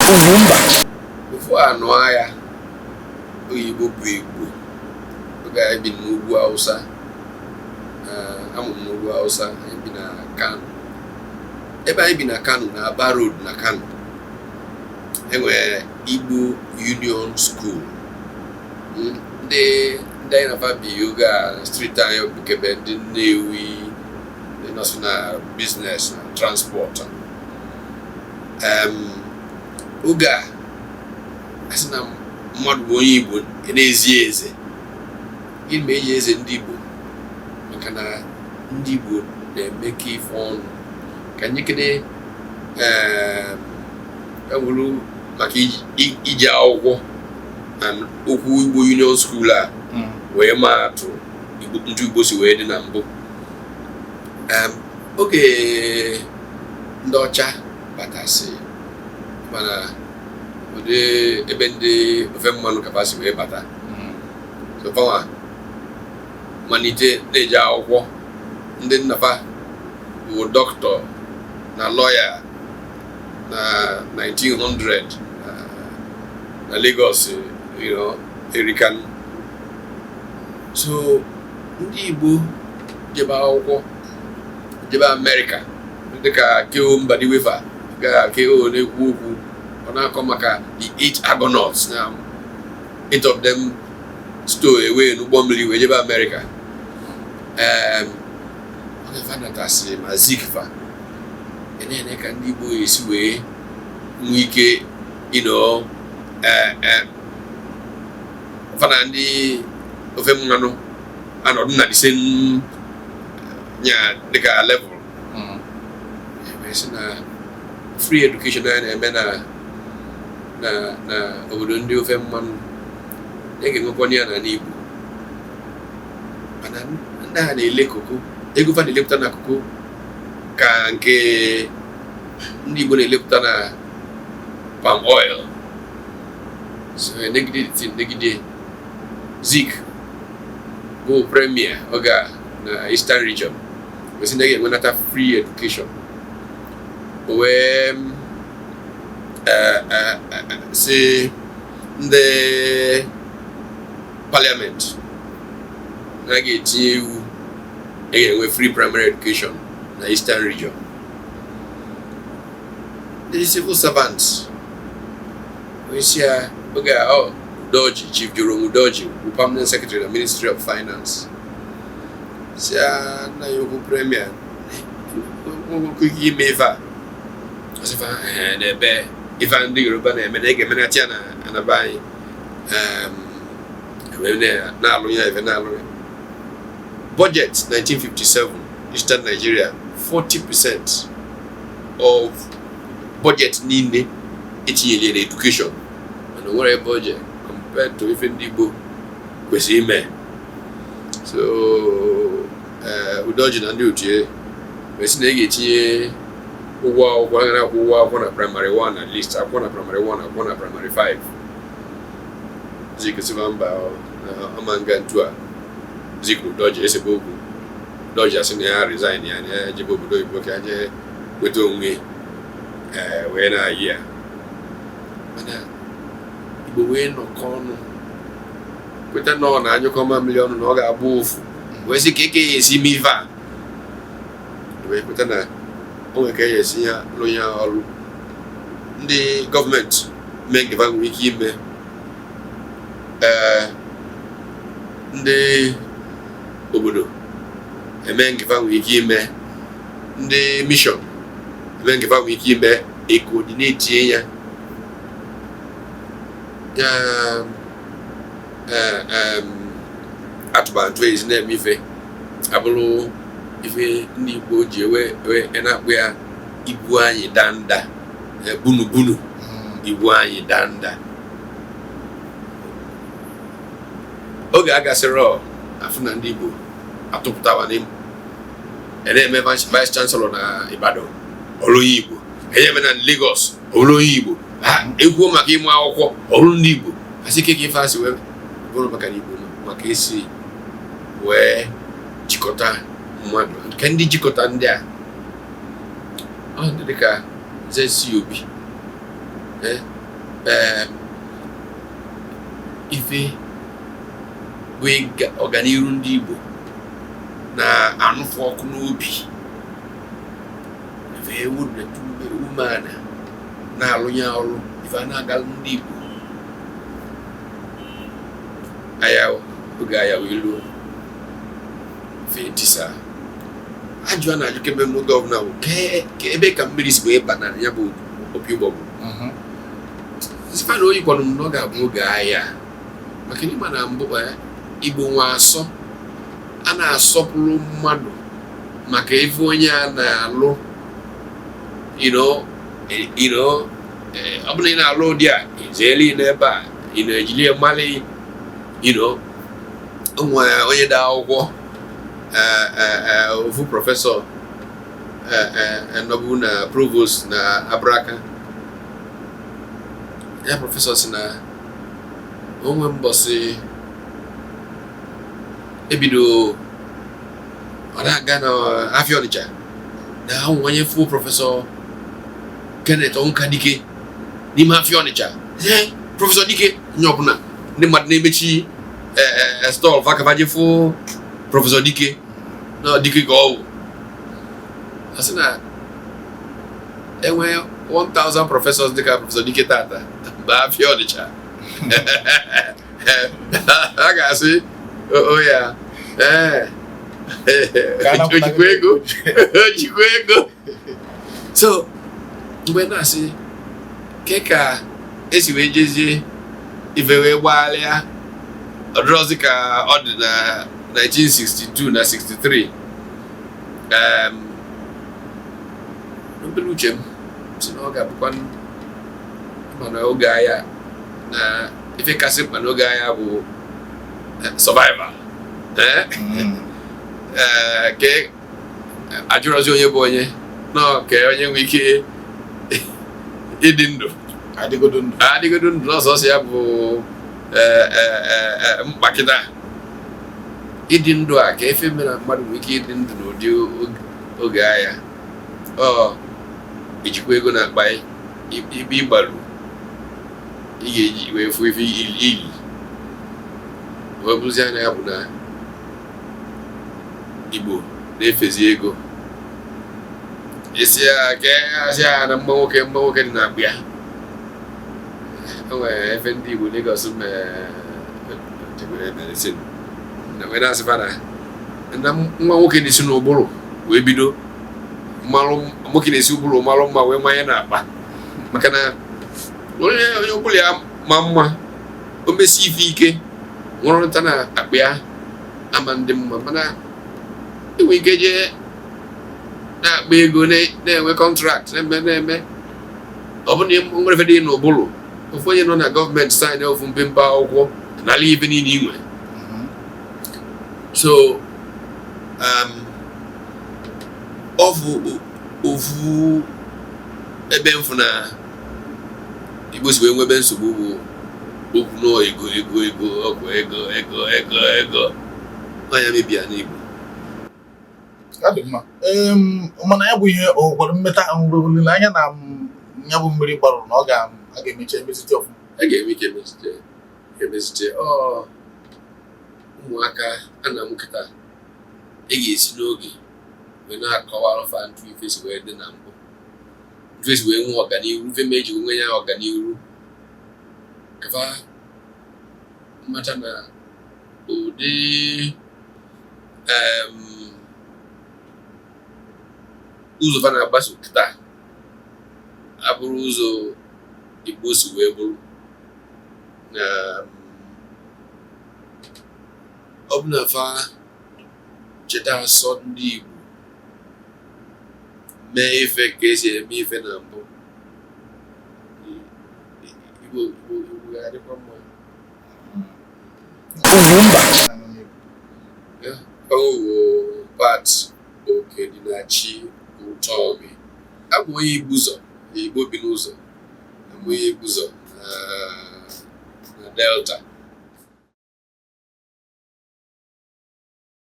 UGWUMBA. Before I know I Igbo Igbo. Okay, I've been Mugu Hausa. I'm Mugu Hausa. I've been a Kano. I've been a Kano na Aba Road na Kano. Anyway, Igbo Union School. They never be yoga street time because the Navy, the national business and transport. Uga asina mmadu onye Igbo na-ezi eze gị ma eji eze ndị Igbo maka na ndị Igbo na-emeke ife ọnụ ka anyị kene ewuru maka iji akwụkwọ na okwu Igbo Union School a wee maa atụ ndị Igbo si wee dị na mbụ oge ndị ọcha batasị mana ode ebe ndị ofe mmanụ kapasị wee bata so fawa manite na-eje akwụkwọ ndị nnafa bụ dọkịta na lọya na 1900 na Lagos, you know, Erican. So ndị Igbo jebe akwụkwọ jebe America dịka keo mba dị wefa ga keo na-ekwu okwu ọ na-akọ maka the 8 Argonauts na 8 of them stow away n'ụgbọ mmiri wee jebe America. Ọ ga-fanatasị ma zikfa ene ka ndị Igbo esi wee nwee ike fana ndị ofe mmanụ anọdụ na the same nya dịka level na free education na-eme na obodo ndị ofe mmanụ na-enwekwa ya na Igbo mana ndị ha na-ele koko ego fa na-elepụta na koko ka nke ndị Igbo na-elepụta na palm oil. So negide Zik go premier oga na Eastern region we say nege wenata free education we say the parliament nage tinyewu we free primary education na Eastern region. The civil servants we see Udoji, Chief Jerome Udoji, who permanent secretary of the Ministry of Finance. Say na you premier. Who give me fa? As if if I'm the Yoruba name, and I get Menatiana and I buy budget 1957 Eastern Nigeria 40% of budget needed in education and what budget compared to even the book was ime. So Udoji na nduche wesi na-egetinye ụgwọ akwụkwọ na primary 1 at least akwụkwọ na primary 1 akwụkwọ na primary 5 zikisiba mba amanga ntua zikru Udoji esebe okwu Udoji asị na ya resign ya na jebe obodo oyibo ka aje weta onwe wee na-ayị ya mana Igbo wee nọkọ ọnụ kweta nọ na anyụkọma miliọnụ na ọ ga-abụ ofu wee sị ka eke ya esi ime ife a wee kweta na o nwere ka ya esi ya lụ ya ọrụ ndị gọọmenti mee nke ha nwere ike ime ndị obodo eme nke ha nwere ike ime ndị mishọn eme nke ha nwere ike ime ekodinetie ya atụmatụ ezi na-eme ife abụrụ ife ndị Igbo ji ewe na-akpụ ya ibu anyị danda bunu ibu anyị danda oge a gasịrị afụ na ndị Igbo atụpụtawa n'ime eme vice chancellor na Ibadan ọrụ onye Igbo eme na Lagos ọrụ onye Igbo ekwuo maka ịmụ akwụkwọ ọrụ ndị Igbo asị ka ife asị wee bụrụ maka Igbo maka esi wee jikọta mmadụ nke ndị jikọta ndị a ọ dị ka ZCOB ife we ọganiru ndị Igbo na anụfụ ọkụ n'obi ife ewu na umeana na-alụnye ọrụ ife a na-agalụ ndị Igbo oge aya wee luo ife tisa ajụa na ajụ kemgbe m gọvanọ bụ ka ebe ka mmiri si wee bana ya bụ opi ụgbọgwụ na oyi kwanụ m na ọ ga-abụ oge ahịa maka ịma na mbụ Igbo nwa asọ a na-asọpụrụ mmadụ maka ife onye a na-alụ ọ bụla ị na-alụ ụdị a izeli n'ebe a ị na-ejili mmalị onye dị akwụkwọ ofu prọfesọ nọbụ na provost na Abraka ya prọfesọ si na onwe mbọsị ebido ọ na-aga na afịa Ọnịcha na onye fu prọfesọ Kenneth Ọnkadike n'ime afịa Ọnịcha prọfesọ Dike nye ọbụla ndị mmadụ na-emechi stọl vakabaje fu prọfesọ Dike na Dike ka ọwụ asị na enwe 1000 prọfesọs dịka prọfesọ Dike tata mgbe afịa Ọnịcha a ga-asị ya ojikwa ego so mgbe na-asị ke ka esi wee jezie ife wee gbagharịa ọdụrọzi ka ọ dị na 1962 na 63 n'obere uche m si na ọ ga-abụkwa mana oge ahịa na ife kasị mkpa n'oge ahịa bụ survival ke ajụrụzi onye bụ onye nọ ka onye nwee ike ịdị ndụ adịgodo ndụ n'ọsọsọ ya bụ mkpakịta ịdị ndụ a ka efe mere mmadụ nwee ike ịdị ndụ n'ụdị oge ahịa ijikwa ego na akpa ibe ịgbaru ị ga-eji wee fụ ife ili wee bụzi anya ya bụ na Igbo na-efezi ego esi ya ka asị ya na mma nwoke dị na-akpụ ya o nwere efe ndị Igbo Lagos na wee na-asịfa na nwa nwoke na-esi n'ụbụrụ wee bido nwoke na-esi ụbụrụ malụ mma wee manye na-akpa maka na onye ọbụla ya ma mma o mesi ife ike nwụrụ nta na akpa ya ama ndị mma mana enwe ike jee na-akpa ego na-enwe kọntrakt na-eme ọ bụ na nwere efe dị n'ụbụrụ ofu onye nọ na gọọmenti saịn ofu mpempe akwụkwọ n'ala ife niile inwe so ọ bụ ofu ebe mfụ na Igbo si wee nwebe nsogbu bụ okwu n'ego ọgwụ ego onye mebia n'Igbo mana ya bụ ihe okwere mmeta olileanya na ya bụ mmiri gbarụ na ọ ga-emecha emezite ọfụma a ga-eme ike emezite ụmụaka a na nkịta ị ga-esi n'oge wee na-akọwara fa ntụ ife si wee dị na mbụ ntụ esi wee nwee ọganihu ife meji onwe ya ọganihu kafa mmata na ụdị ụzọ fa na-agbaso kịta abụrụ ụzọ Igbo si wee bụrụ na ọ bụ na fa cheta asọ ndị Igbo mee ife ka esi eme ife na mbụ Igbo ga-adịkwa mma owo pat oke dị na chi Utomi abụ onye Igbo bi n'ụzọ abụ onye Igbo na Delta